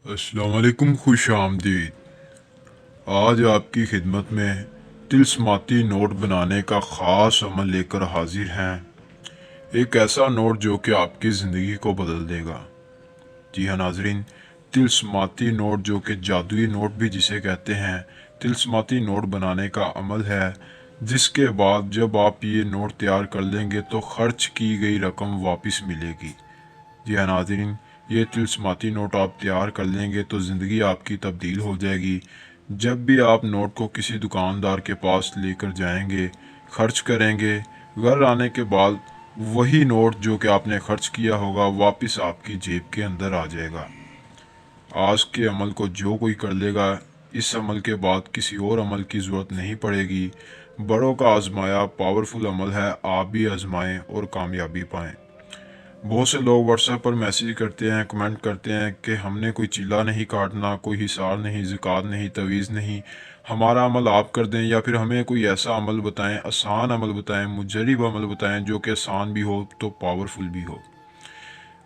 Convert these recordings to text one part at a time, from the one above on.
अस्सलाम वालेकुम, खुश आमदीद। आज आपकी खिदमत में तिलस्माती नोट बनाने का ख़ास अमल लेकर हाजिर हैं। एक ऐसा नोट जो कि आपकी ज़िंदगी को बदल देगा। जी हाँ नाजरीन, तिलस्माती नोट जो कि जादुई नोट भी जिसे कहते हैं, तिलस्माती नोट बनाने का अमल है जिसके बाद जब आप ये नोट तैयार कर लेंगे तो खर्च की गई रकम वापस मिलेगी। जी हाँ नाज़रीन, ये तिलस्माती नोट आप तैयार कर लेंगे तो ज़िंदगी आपकी तब्दील हो जाएगी। जब भी आप नोट को किसी दुकानदार के पास लेकर जाएंगे, खर्च करेंगे, घर आने के बाद वही नोट जो कि आपने खर्च किया होगा वापस आपकी जेब के अंदर आ जाएगा। आज के अमल को जो कोई कर लेगा, इस अमल के बाद किसी और अमल की ज़रूरत नहीं पड़ेगी। बड़ों का आजमाया पावरफुल अमल है, आप भी आजमाएं और कामयाबी पाएं। बहुत से लोग व्हाट्सएप पर मैसेज करते हैं, कमेंट करते हैं कि हमने कोई चिल्ला नहीं काटना, कोई हिसार नहीं, ज़कात नहीं, तवीज़ नहीं, हमारा अमल आप कर दें, या फिर हमें कोई ऐसा अमल बताएं, आसान अमल बताएं, मुजरिब अमल बताएं जो कि आसान भी हो तो पावरफुल भी हो।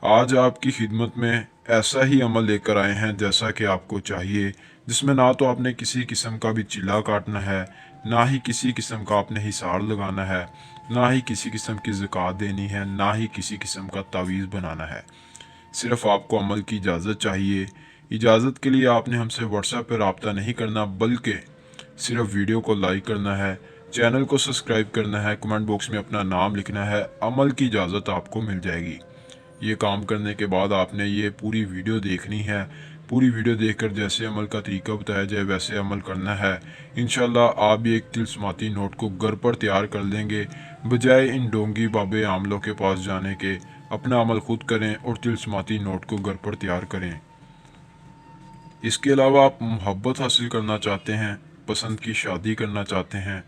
आज आपकी खिदमत में ऐसा ही अमल लेकर आए हैं जैसा कि आपको चाहिए, जिसमें ना तो आपने किसी किस्म का भी चिल्ला काटना है, ना ही किसी किस्म का आपने हिसार लगाना है, ना ही किसी किस्म की ज़कात देनी है, ना ही किसी किस्म का तावीज़ बनाना है। सिर्फ़ आपको अमल की इजाज़त चाहिए। इजाज़त के लिए आपने हमसे व्हाट्सएप पर रब्ता नहीं करना, बल्कि सिर्फ़ वीडियो को लाइक करना है, चैनल को सब्सक्राइब करना है, कमेंट बॉक्स में अपना नाम लिखना है, अमल की इजाज़त आपको मिल जाएगी। ये काम करने के बाद आपने ये पूरी वीडियो देखनी है। पूरी वीडियो देखकर जैसे अमल का तरीका बताया जाए वैसे अमल करना है। इंशाल्लाह आप भी एक तिलस्माती नोट को घर पर तैयार कर लेंगे, बजाय इन डोंगी बाबे आमलों के पास जाने के। अपना अमल खुद करें और तिलस्माती नोट को घर पर तैयार करें। इसके अलावा आप मोहब्बत हासिल करना चाहते हैं, पसंद की शादी करना चाहते हैं,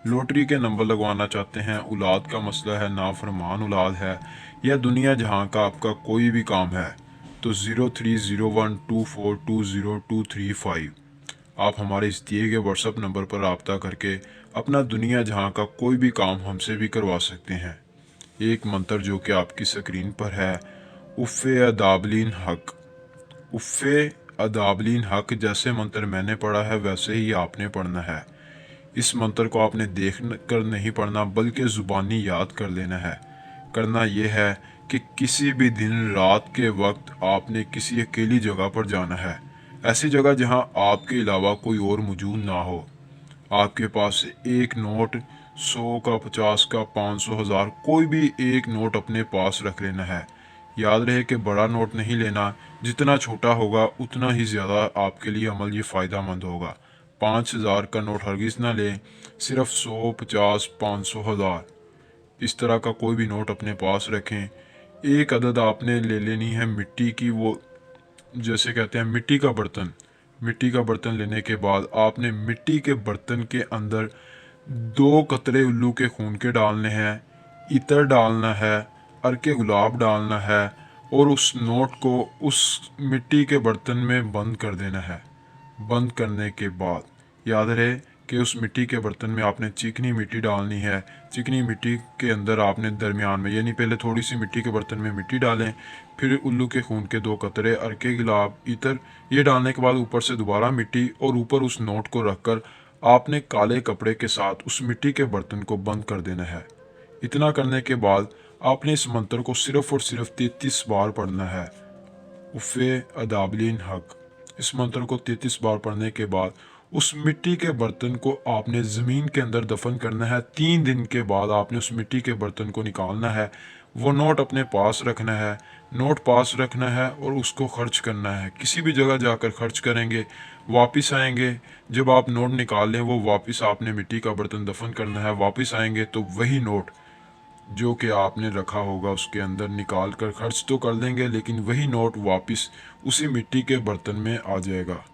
लॉटरी के नंबर लगवाना चाहते हैं, औलाद का मसला है, नाफरमान औलाद है, या दुनिया जहां का आपका कोई भी काम है, तो 030124202235 आप हमारे इस दिए गए व्हाट्सएप नंबर पर रब्ता करके अपना दुनिया जहां का कोई भी काम हमसे भी करवा सकते हैं। एक मंत्र जो कि आपकी स्क्रीन पर है, उफ़े अदाबलीन हक। उफ़े अदाबलीन हक जैसे मंत्र मैंने पढ़ा है वैसे ही आपने पढ़ना है। इस मंत्र को आपने देख कर नहीं पढ़ना, बल्कि ज़ुबानी याद कर लेना है। करना यह है कि किसी भी दिन रात के वक्त आपने किसी अकेली जगह पर जाना है, ऐसी जगह जहां आपके अलावा कोई और मौजूद ना हो। आपके पास एक नोट, 100 का, 50 का, 500, 1000, कोई भी एक नोट अपने पास रख लेना है। याद रहे कि बड़ा नोट नहीं लेना, जितना छोटा होगा उतना ही ज़्यादा आपके लिए अमल ये फ़ायदा मंद होगा। 5000 का नोट हरगिज़ ना लें, सिर्फ 100, 50, 500, 1000 इस तरह का कोई भी नोट अपने पास रखें। एक अदद आपने ले लेनी है मिट्टी की, वो जैसे कहते हैं मिट्टी का बर्तन। मिट्टी का बर्तन लेने के बाद आपने मिट्टी के बर्तन के अंदर 2 कतरे उल्लू के खून के डालने हैं, इतर डालना है, अर्के गुलाब डालना है, और उस नोट को उस मिट्टी के बर्तन में बंद कर देना है। बंद करने के बाद याद रहे कि उस मिट्टी के बर्तन में आपने चिकनी मिट्टी डालनी है। चिकनी मिट्टी के अंदर आपने दरमियान में, यानी पहले थोड़ी सी मिट्टी के बर्तन में मिट्टी डालें, फिर उल्लू के खून के 2 कतरे, अर्के गुलाब, इतर, ये डालने के बाद ऊपर से दोबारा मिट्टी, और ऊपर उस नोट को रखकर आपने काले कपड़े के साथ उस मिट्टी के बर्तन को बंद कर देना है। इतना करने के बाद आपने इस मंत्र को सिर्फ और सिर्फ 33 बार पढ़ना है, उफ़े अदाबलीन हक। इस मंत्र को 33 बार पढ़ने के बाद उस मिट्टी के बर्तन को आपने ज़मीन के अंदर दफन करना है। 3 दिन के बाद आपने उस मिट्टी के बर्तन को निकालना है, वो नोट अपने पास रखना है, नोट पास रखना है, और उसको खर्च करना है। किसी भी जगह जाकर खर्च करेंगे, वापस आएंगे, जब आप नोट निकाल लें वो वापस आपने मिट्टी का बर्तन दफन करना है। वापस आएंगे तो वही नोट जो कि आपने रखा होगा उसके अंदर निकाल कर खर्च तो कर देंगे, लेकिन वही नोट वापस उसी मिट्टी के बर्तन में आ जाएगा।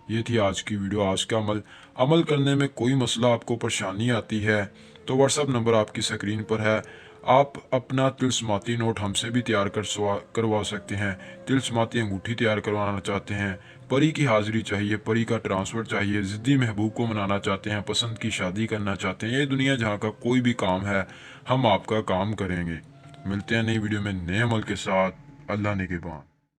ये थी आज की वीडियो, आज का अमल। अमल करने में कोई मसला आपको परेशानी आती है तो व्हाट्सएप नंबर आपकी स्क्रीन पर है। आप अपना तिलस्माती नोट हमसे भी तैयार करवा सकते हैं। तिलस्माती अंगूठी तैयार करवाना चाहते हैं, परी की हाजिरी चाहिए, परी का ट्रांसफ़र चाहिए, ज़िद्दी महबूब को मनाना चाहते हैं, पसंद की शादी करना चाहते हैं, ये दुनिया जहाँ का कोई भी काम है हम आपका काम करेंगे। मिलते हैं नई वीडियो में नए अमल के साथ। अल्लाह ने के बाद।